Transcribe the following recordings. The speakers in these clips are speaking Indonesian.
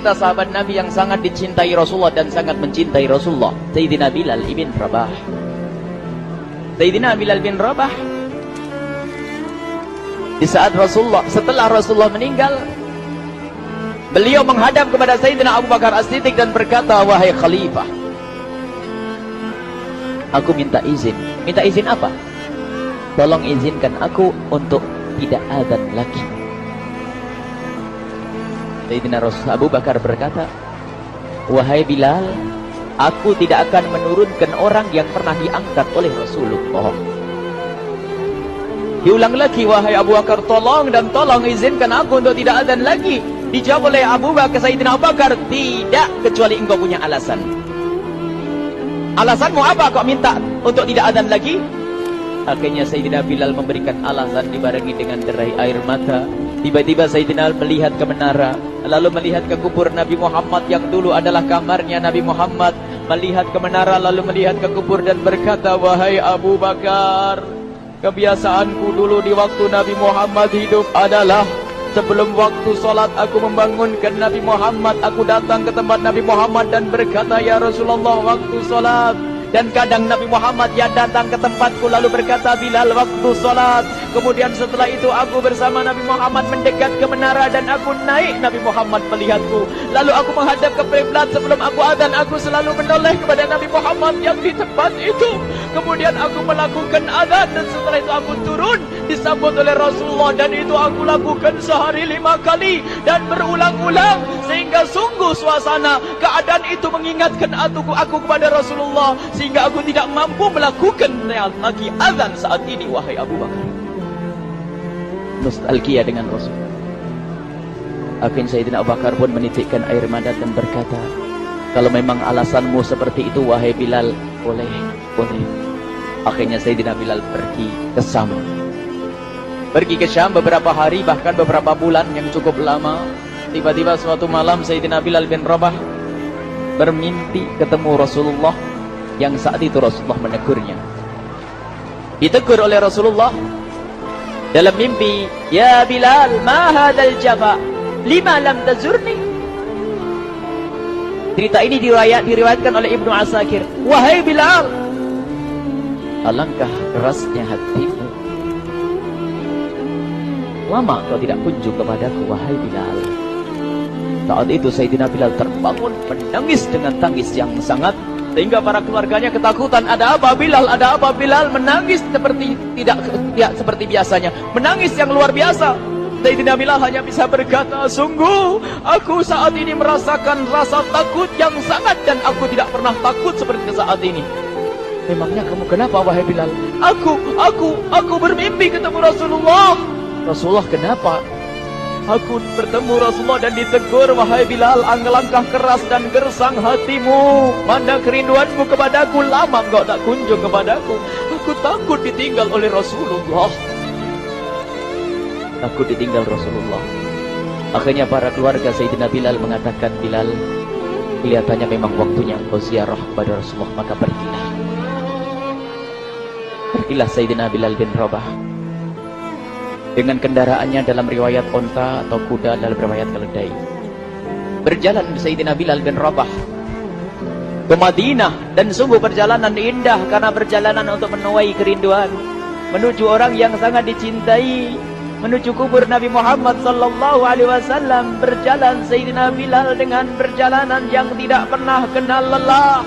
kita sahabat Nabi yang sangat dicintai Rasulullah dan sangat mencintai Rasulullah, Sayyidina Bilal ibn Rabah. Sayyidina Bilal bin Rabah, di saat setelah Rasulullah meninggal, beliau menghadap kepada Sayyidina Abu Bakar As-Siddiq dan berkata, wahai khalifah, aku minta izin. Minta izin apa? Tolong izinkan aku untuk tidak azan lagi. Sayyidina Abu Bakar berkata, wahai Bilal, aku tidak akan menurunkan orang yang pernah diangkat oleh Rasulullah. Diulang lagi, wahai Abu Bakar, tolong dan tolong izinkan aku untuk tidak azan lagi. Dijawab oleh Abu Bakar, Sayyidina Abu Bakar, tidak, kecuali engkau punya alasan. Alasanmu apa kau minta untuk tidak azan lagi? Akhirnya Sayyidina Bilal memberikan alasan dibarengi dengan derai air mata. Tiba-tiba Sayyidina melihat ke menara, lalu melihat ke kubur Nabi Muhammad yang dulu adalah kamarnya Nabi Muhammad. Melihat ke menara, lalu melihat ke kubur dan berkata, wahai Abu Bakar, kebiasaanku dulu di waktu Nabi Muhammad hidup adalah sebelum waktu sholat aku membangunkan Nabi Muhammad. Aku datang ke tempat Nabi Muhammad dan berkata, ya Rasulullah, waktu sholat. Dan kadang Nabi Muhammad yang datang ke tempatku lalu berkata, Bilal, waktu sholat. Kemudian setelah itu aku bersama Nabi Muhammad mendekat ke menara dan aku naik. Nabi Muhammad melihatku. Lalu aku menghadap ke kiblat. Sebelum aku azan, aku selalu menoleh kepada Nabi Muhammad yang di tempat itu. Kemudian aku melakukan azan dan setelah itu aku turun disambut oleh Rasulullah. Dan itu aku lakukan sehari 5 kali dan berulang-ulang. Sehingga sungguh suasana keadaan itu mengingatkan aku kepada Rasulullah. Sehingga aku tidak mampu melakukan lagi azan saat ini, wahai Abu Bakar. Nostalgia dengan Rasul. Akhirnya Sayyidina Abu Bakar pun menitikkan air mata dan berkata, kalau memang alasanmu seperti itu, wahai Bilal, boleh. Akhirnya Sayyidina Bilal pergi ke Syam. Pergi ke Syam beberapa hari, bahkan beberapa bulan yang cukup lama. Tiba-tiba suatu malam Sayyidina Bilal bin Rabah bermimpi ketemu Rasulullah, yang saat itu Rasulullah menegurnya. Ditegur oleh Rasulullah dalam mimpi, ya Bilal, ma hadzal jafa, lima lam tazurni. Cerita ini diriwayatkan oleh Ibnu Asakir. Wahai Bilal, alangkah kerasnya hatimu, lama kau tidak kunjung kepadaku, wahai Bilal. Saat itu Sayyidina Bilal terbangun menangis dengan tangis yang sangat, sehingga para keluarganya ketakutan. Ada apa Bilal? Ada apa Bilal? Menangis seperti tidak seperti biasanya, menangis yang luar biasa. Sayyidina Bilal hanya bisa berkata, sungguh aku saat ini merasakan rasa takut yang sangat, dan aku tidak pernah takut seperti saat ini. Memangnya kamu kenapa, wahai Bilal? Aku bermimpi ketemu Rasulullah. Rasulullah, kenapa? Aku bertemu Rasulullah dan ditegur, wahai Bilal, alangkah keras dan gersang hatimu. Mana kerinduanmu kepadaku, lama engkau tak kunjung kepadaku. Aku takut ditinggal oleh Rasulullah. Takut ditinggal Rasulullah. Akhirnya para keluarga Sayyidina Bilal mengatakan, Bilal, kelihatannya memang waktunya engkau ziarah kepada Rasulullah, maka pergilah. Pergilah Sayyidina Bilal bin Rabah dengan kendaraannya, dalam riwayat onta atau kuda, dalam riwayat keledai. Berjalan Sayyidina Bilal bin Rabah ke Madinah, dan sungguh perjalanan indah karena perjalanan untuk menuai kerinduan, menuju orang yang sangat dicintai, menuju kubur Nabi Muhammad sallallahu alaihi wasallam. Berjalan Sayyidina Bilal dengan perjalanan yang tidak pernah kenal lelah,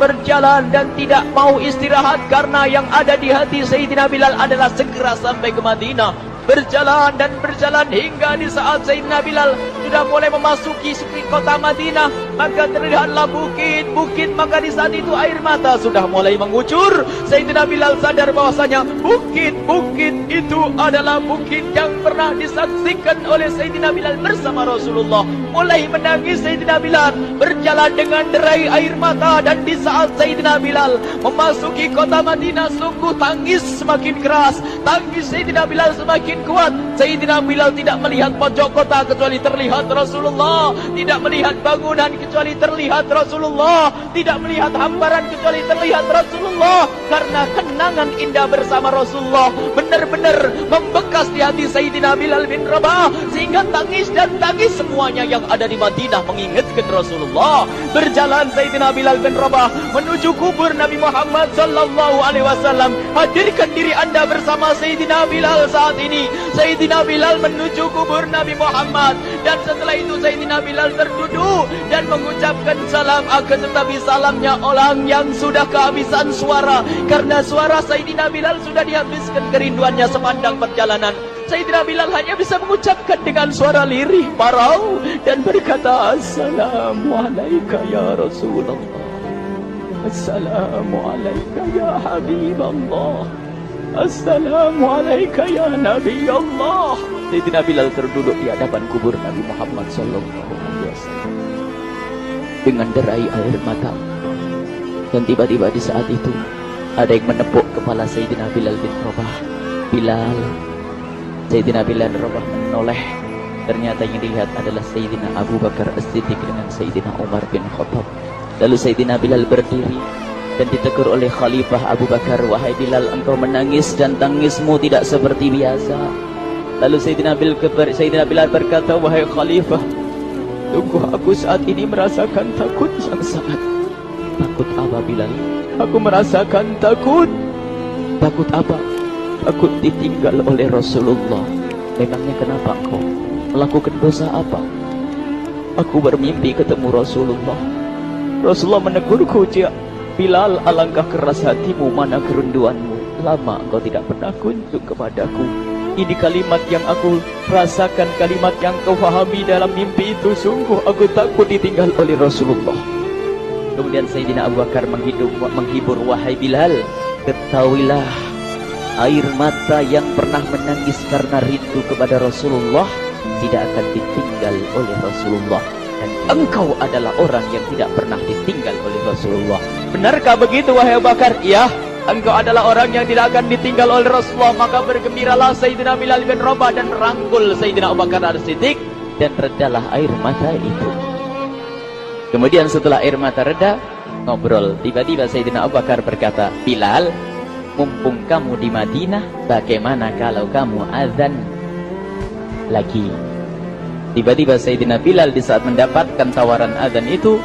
berjalan dan tidak mau istirahat, karena yang ada di hati Sayyidina Bilal adalah segera sampai ke Madinah. Berjalan dan berjalan hingga di saat Sayyidina Bilal sudah mulai memasuki kota Madinah, maka terlihatlah bukit-bukit. Maka di saat itu air mata sudah mulai mengucur. Sayyidina Bilal sadar bahwasanya bukit-bukit itu adalah bukit yang pernah disaksikan oleh Sayyidina Bilal bersama Rasulullah. Mulai menangis Sayyidina Bilal, berjalan dengan derai air mata. Dan di saat Sayyidina Bilal memasuki kota Madinah, sungguh tangis semakin keras, tangis Sayyidina Bilal semakin semakin kuat. Sayyidina Bilal tidak melihat pojok kota kecuali terlihat Rasulullah, tidak melihat bangunan kecuali terlihat Rasulullah, tidak melihat hamparan kecuali terlihat Rasulullah. Karena kenangan indah bersama Rasulullah benar-benar membekas di hati Sayyidina Bilal bin Rabah, sehingga tangis dan tangis semuanya yang ada di Madinah mengingatkan Rasulullah. Berjalan Sayyidina Bilal bin Rabah menuju kubur Nabi Muhammad sallallahu alaihi wasallam. Hadirkan diri Anda bersama Sayyidina Bilal saat ini. Sayyidina Bilal menuju kubur Nabi Muhammad, dan setelah itu Sayyidina Bilal terduduk dan mengucapkan salam, akan tetapi salamnya orang yang sudah kehabisan suara, karena suara Sayyidina Bilal sudah dihabiskan kerinduannya sepanjang perjalanan. Sayyidina Bilal hanya bisa mengucapkan dengan suara lirih parau dan berkata, Assalamualaikum ya Rasulullah, Assalamualaikum ya Habiballah, Assalamualaikum ya Nabi Allah. Sayyidina Bilal terduduk di hadapan kubur Nabi Muhammad sallallahu alaihi wasallam dengan derai air mata. Dan tiba-tiba di saat itu ada yang menepuk kepala Sayyidina Bilal bin Rabah. Bilal. Sayyidina Bilal bin Rabah menoleh. Ternyata yang dilihat adalah Sayyidina Abu Bakar As-Siddiq dengan Sayyidina Umar bin Khattab. Lalu Sayyidina Bilal berdiri dan ditegur oleh Khalifah Abu Bakar, wahai Bilal, engkau menangis dan tangismu tidak seperti biasa. Lalu Sayyidina Bilal berkata, wahai Khalifah, sungguh aku saat ini merasakan takut yang sangat. Takut apa Bilal? Aku merasakan takut. Takut apa? Takut ditinggal oleh Rasulullah. Memangnya kenapa kau? Melakukan dosa apa? Aku bermimpi ketemu Rasulullah. Rasulullah menegurku, Bilal, alangkah keras hatimu, mana kerinduanmu. Lama engkau tidak pernah kunjung kepadaku. Ini kalimat yang aku rasakan, kalimat yang kau fahami dalam mimpi itu. Sungguh aku takut ditinggal oleh Rasulullah. Kemudian Sayyidina Abu Bakar menghibur, wahai Bilal, ketahuilah, air mata yang pernah menangis karena rindu kepada Rasulullah tidak akan ditinggal oleh Rasulullah. Dan engkau adalah orang yang tidak pernah ditinggal oleh Rasulullah. Benarkah begitu wahai Abu Bakar? Ya, engkau adalah orang yang tidak akan ditinggal oleh Rasulullah. Maka bergembiralah Sayyidina Bilal bin Rabah dan merangkul Sayyidina Abu Bakar As-Siddiq, dan redalah air mata itu. Kemudian setelah air mata reda, ngobrol. Tiba-tiba Sayyidina Abu Bakar berkata, Bilal, mumpung kamu di Madinah, bagaimana kalau kamu azan lagi? Tiba-tiba Sayyidina Bilal di saat mendapatkan tawaran azan itu,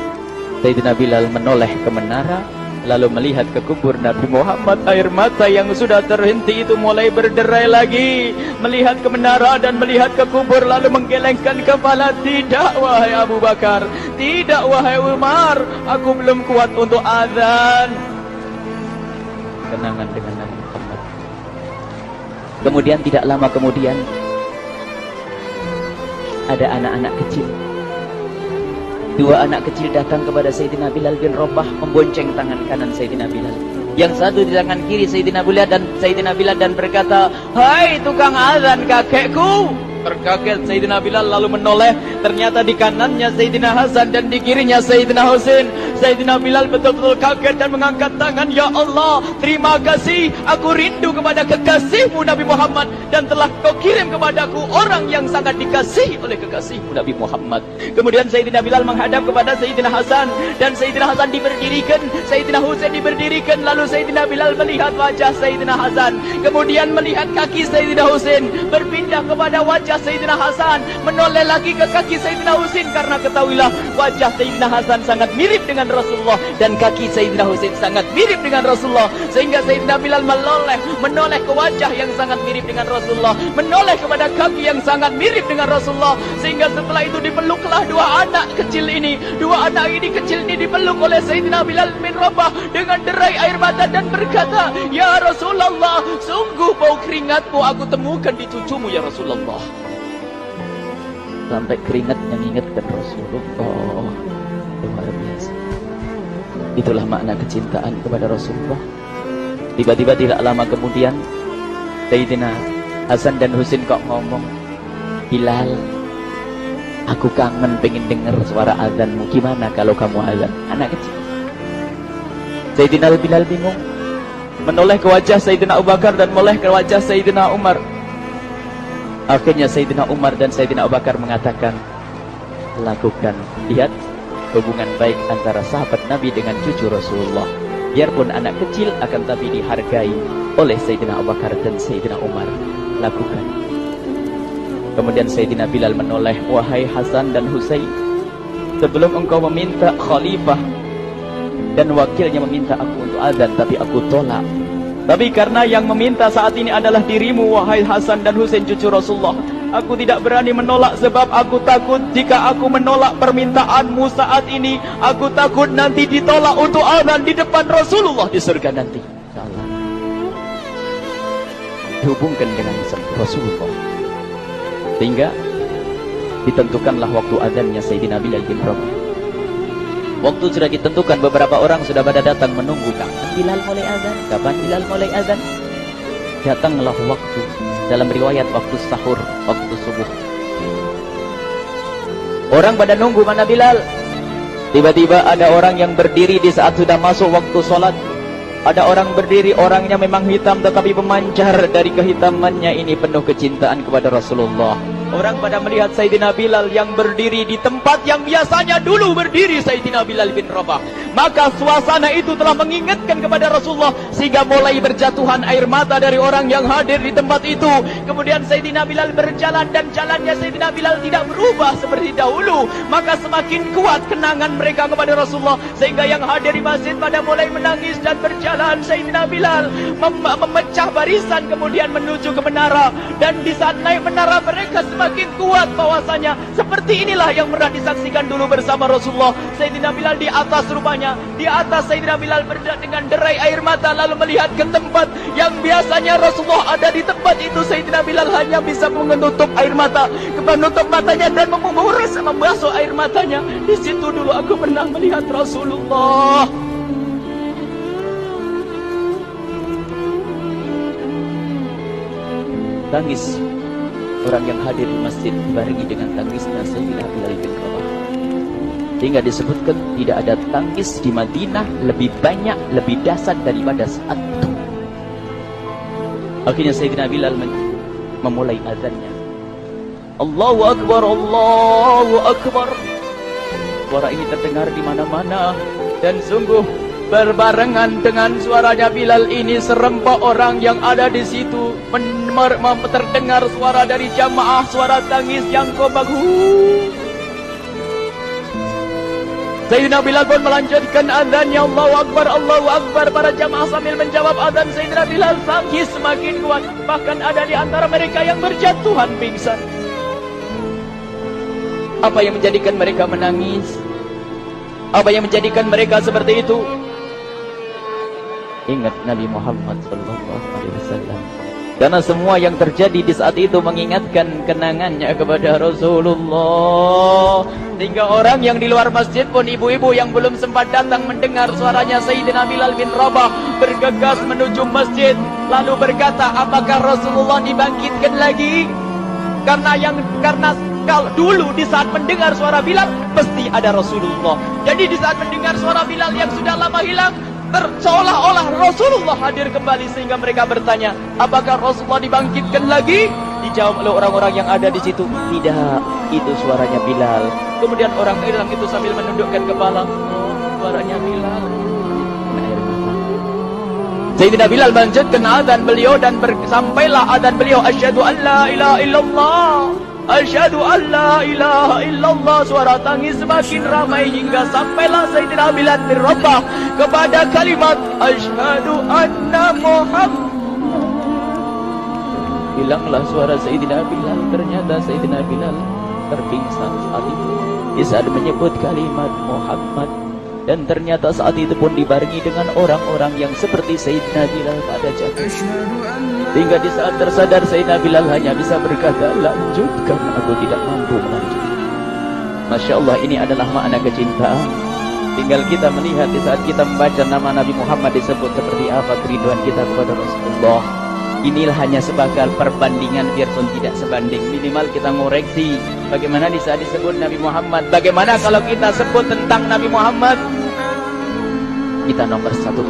Sayyidina Bilal menoleh ke menara, lalu melihat ke kubur Nabi Muhammad. Air mata yang sudah terhenti itu mulai berderai lagi. Melihat ke menara dan melihat ke kubur, lalu menggelengkan kepala. Tidak wahai Abu Bakar, tidak wahai Umar, aku belum kuat untuk azan. Kenangan dengan Nabi Muhammad. Kemudian tidak lama kemudian ada anak-anak kecil. Dua anak kecil datang kepada Sayyidina Bilal bin Rabah, membonceng tangan kanan Sayyidina Bilal. Yang satu di tangan kiri Sayyidina Bilal dan berkata, hai tukang azan kakekku. Terkaget Sayyidina Bilal lalu menoleh. Ternyata di kanannya Sayyidina Hasan dan di kirinya Sayyidina Husain. Sayyidina Bilal betul-betul kaget dan mengangkat tangan. Ya Allah, terima kasih. Aku rindu kepada kekasihmu Nabi Muhammad, dan telah kau kirim kepadaku orang yang sangat dikasihi oleh kekasihmu Nabi Muhammad. Kemudian Sayyidina Bilal menghadap kepada Sayyidina Hasan, dan Sayyidina Hasan diberdirikan, Sayyidina Husain diberdirikan. Lalu Sayyidina Bilal melihat wajah Sayyidina Hasan, kemudian melihat kaki Sayyidina Husain, berpindah kepada wajah Sayyidina Hasan, menoleh lagi ke kaki Sayyidina Husain. Karena ketahuilah, wajah Sayyidina Hasan sangat mirip dengan Rasulullah, dan kaki Sayyidina Husain sangat mirip dengan Rasulullah. Sehingga Sayyidina Bilal menoleh ke wajah yang sangat mirip dengan Rasulullah, menoleh kepada kaki yang sangat mirip dengan Rasulullah. Sehingga setelah itu dipeluklah dua anak kecil ini. Dua anak ini kecil ini dipeluk oleh Sayyidina Bilal bin Rabah dengan derai air mata dan berkata, ya Rasulullah, sungguh bau keringatmu aku temukan di cucumu ya Rasulullah. Sampai keringat yang mengingatkan Rasulullah. Luar biasa. Itulah makna kecintaan kepada Rasulullah. Tiba-tiba tidak lama kemudian Sayyidina Hasan dan Husain kok ngomong, Bilal, aku kangen pengen dengar suara azanmu. Gimana kalau kamu azan? Anak kecil. Sayyidina Bilal bingung, menoleh ke wajah Sayyidina Abu Bakar dan menoleh ke wajah Sayyidina Umar. Akhirnya Sayyidina Umar dan Sayyidina Abu Bakar mengatakan, lakukan. Lihat hubungan baik antara sahabat Nabi dengan cucu Rasulullah. Biarpun anak kecil, akan tapi dihargai oleh Sayyidina Abu Bakar dan Sayyidina Umar. Lakukan. Kemudian Sayyidina Bilal menoleh, wahai Hasan dan Husain, sebelum engkau meminta khalifah dan wakilnya meminta aku untuk azan, tapi aku tolak. Tapi karena yang meminta saat ini adalah dirimu, wahai Hasan dan Husain cucu Rasulullah, aku tidak berani menolak, sebab aku takut jika aku menolak permintaanmu saat ini, aku takut nanti ditolak untuk azan di depan Rasulullah di surga nanti. Salah. Dihubungkan dengan Rasulullah, sehingga ditentukanlah waktu azannya Sayyidina Bilal bin Rabah. Waktu sudah ditentukan, beberapa orang sudah pada datang menunggu. Kapan Bilal mulai azan? Kapan Bilal mulai azan? Datanglah waktu, dalam riwayat waktu sahur, waktu subuh. Orang pada nunggu mana Bilal. Tiba-tiba ada orang yang berdiri di saat sudah masuk waktu sholat. Ada orang berdiri, orangnya memang hitam, tetapi memancar dari kehitamannya ini penuh kecintaan kepada Rasulullah. Orang pada melihat Sayyidina Bilal yang berdiri di tempat yang biasanya dulu berdiri Sayyidina Bilal bin Rabah. Maka suasana itu telah mengingatkan kepada Rasulullah, sehingga mulai berjatuhan air mata dari orang yang hadir di tempat itu. Kemudian Sayyidina Bilal berjalan, dan jalannya Sayyidina Bilal tidak berubah seperti dahulu. Maka semakin kuat kenangan mereka kepada Rasulullah, sehingga yang hadir di masjid pada mulai menangis dan berjalan. Sayyidina Bilal memecah barisan kemudian menuju ke menara. Dan di saat naik menara mereka semakin kuat bahwasanya seperti inilah yang pernah disaksikan dulu bersama Rasulullah. Sayyidina Bilal di atas rupanya, di atas Sayyidina Bilal berada dengan derai air mata, lalu melihat ke tempat yang biasanya Rasulullah ada di tempat itu. Sayyidina Bilal hanya bisa menutup air mata, menutup matanya dan membasuh air matanya. Di situ dulu aku pernah melihat Rasulullah. Tangis orang yang hadir di masjid dibarengi dengan tangisnya Sayyidina Bilal bin Rabah. Hingga disebutkan tidak ada tangis di Madinah lebih banyak, lebih dahsyat daripada saat itu. Akhirnya Sayyidina Bilal memulai azannya. Allahu Akbar, Allahu Akbar. Suara ini terdengar di mana-mana, dan sungguh berbarengan dengan suaranya Bilal ini serempak orang yang ada di situ terdengar suara dari jamaah, suara tangis yang kompak. Sayyidina Bilal pun melanjutkan azannya, Allahu Akbar, Allahu Akbar. Para jamaah sambil menjawab azan Sayyidina Bilal, tangis semakin kuat. Bahkan ada di antara mereka yang berjatuhan pingsan. Apa yang menjadikan mereka menangis? Apa yang menjadikan mereka seperti itu? Ingat Nabi Muhammad SAW. Karena semua yang terjadi di saat itu mengingatkan kenangannya kepada Rasulullah. Sehingga orang yang di luar masjid pun, ibu-ibu yang belum sempat datang mendengar suaranya Sayyidina Bilal bin Rabah, bergegas menuju masjid, lalu berkata, apakah Rasulullah dibangkitkan lagi? Karena kalau dulu di saat mendengar suara Bilal pasti ada Rasulullah. Jadi di saat mendengar suara Bilal yang sudah lama hilang, seolah-olah Rasulullah hadir kembali, sehingga mereka bertanya, apakah Rasulullah dibangkitkan lagi? Dijawab oleh orang-orang yang ada di situ, tidak, itu suaranya Bilal. Kemudian orang itu sambil menundukkan kepala, suaranya Bilal. Sayyidina Bilal melanjutkan azan beliau, dan sampailah azan beliau, asyhadu an la ilaha illallah, asyhadu an la ilaha illallah. Suara tangis semakin ramai hingga sampailah Sayyidina Bilal bin Rabah kepada kalimat asyhadu anna Muhammad. Hilanglah suara Sayyidina Bilal. Ternyata Sayyidina Bilal terpingsan saat itu di saat menyebut kalimat Muhammad. Dan ternyata saat itu pun dibarengi dengan orang-orang yang seperti Sayyidina Bilal pada jatuh. Hingga di saat tersadar Sayyidina Bilal hanya bisa berkata, lanjutkan, aku tidak mampu melanjutkan. Masya Allah, ini adalah makna kecintaan. Tinggal kita melihat di saat kita membaca nama Nabi Muhammad disebut seperti apa kerinduan kita kepada Rasulullah. Inilah hanya sebagai perbandingan, biarpun tidak sebanding. Minimal kita ngoreksi bagaimana di saat disebut Nabi Muhammad. Bagaimana kalau kita sebut tentang Nabi Muhammad? Kita nomor satu,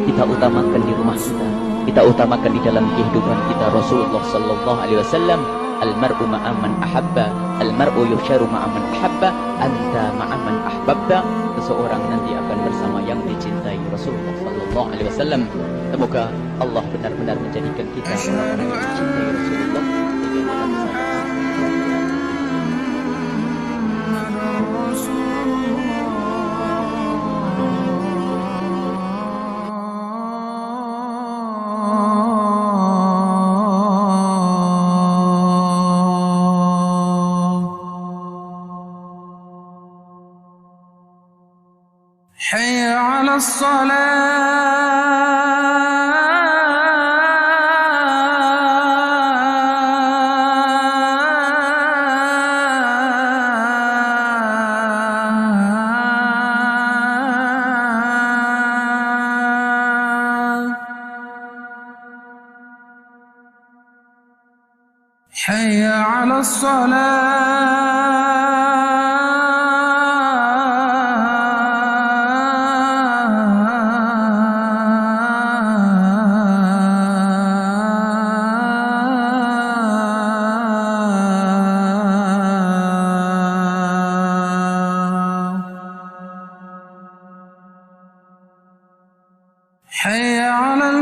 kita utamakan di rumah kita, kita utamakan di dalam kehidupan kita Rasulullah Sallallahu Alaihi Wasallam. Al-mar'u ma'aman ahabba, al-mar'u yuhsyaru ma'aman ahabba, anta ma'aman ahbabta. Seseorang nanti akan bersama yang dicintai Rasulullah sallallahu alaihi wasallam. Semoga Allah benar-benar menjadikan kita orang-orang yang dicintai Rasulullah. حي على حي على حي على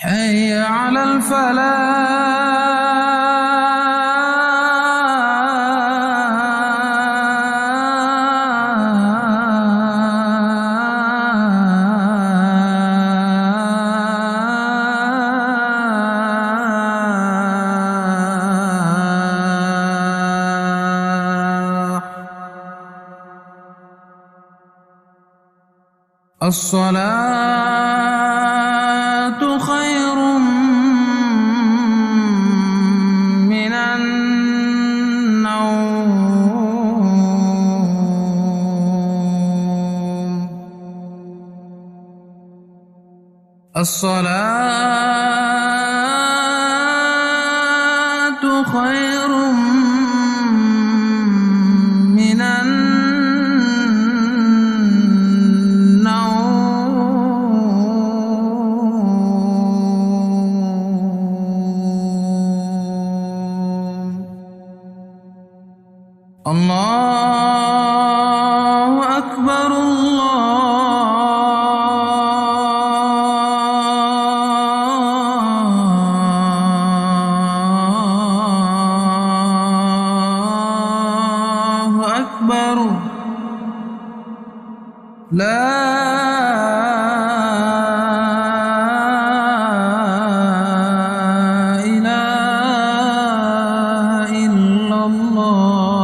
حي على الصلاة خير من النوم الصلاة خير من الله أكبر الله أكبر لا إله إلا الله